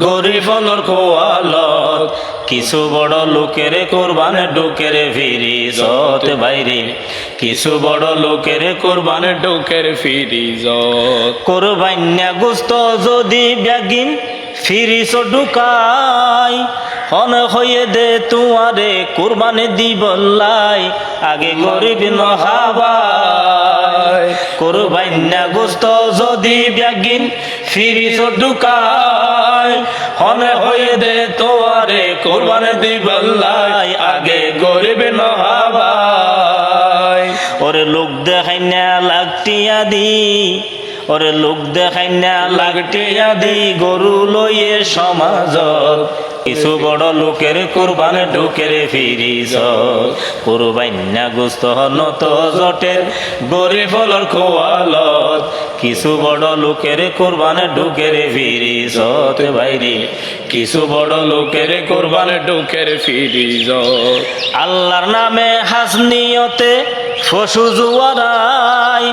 গরিব খোয়ালত কিছু বড় লোকের কোরবানে ঢুকের ফিরিজত বাইরে কিছু বড় লোকের কোরবানে ডোকের ফিরিজত কোরবান্যা গুস্ত যদি ব্যাগিন ফিরিস ঢুকাই হন হয়ে দে তুয়ারে কোরবানি দিবল্লাই আগে গরিব নহাবাই কোরবান্যা গুস্ত যদি ব্যাগিন ফিরিস ঢুকাই হন হয়ে দে তোয়ারে কোরবানি দিবল্লাই আগে গরিব নহাবাই ওরে লোক দেখাই না লাগটিয়া দি ওরে লোক দেখাই না লাগটিয়া দি গরু লইয়ে সমাজত কিছু বড় লোকের কোরবানে ঢুকের ফিরিজত কোরবান্যা গোস্ত নত জটের গরিব খোয়ালত কিছু বড় লোকের কোরবানে ঢুকের ফিরিজত বাইরে কিছু বড় লোকের কোরবানে ডোকের ফিরিজত আল্লাহর নামে হাসনিয়তে ফসু জুয়ারাই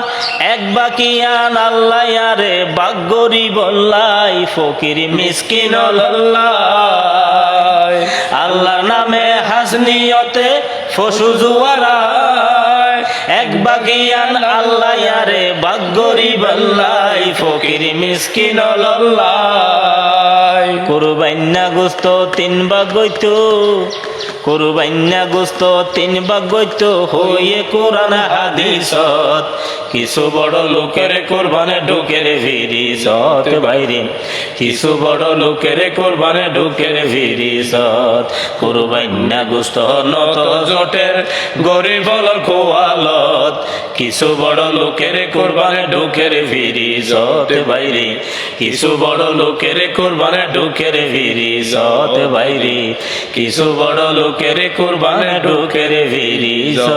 এক বাকিয়ান আল্লাহ আরে বাগরি বল্লাই ফকির মিসকিন আল্লাহ আল্লাহর নামে হাসনিয়তে ফসু জুয়ারাই এক বাকিয়ান আল্লাহ আরে বাগরি বল্লাই ফকির মিসকিন আল্লাহ কোরবান্যা গোস্ত 3 ভাগ হইতো কোরবান্যা গোস্ত 3 ভাগ হইতো হয়ে কোরআন হাদিসত কিছু বড় লোকের কোরবানে ঢুকের ফিরিজত বাইরে কিছু বড় লোকের কোরবানে ঢুকের ফিরিজত কোরবান্যা গোস্ত নত জটের গরিব খোয়ালত কিছু বড় লোকের কোরবানে ঢুকের ফিরিজত বাইরে কিছু বড় লোকের কোরবানে ঢুকের ফিরিজত বাইরে কিছু বড় লোকের কোরবানে ঢুকের ফিরিজত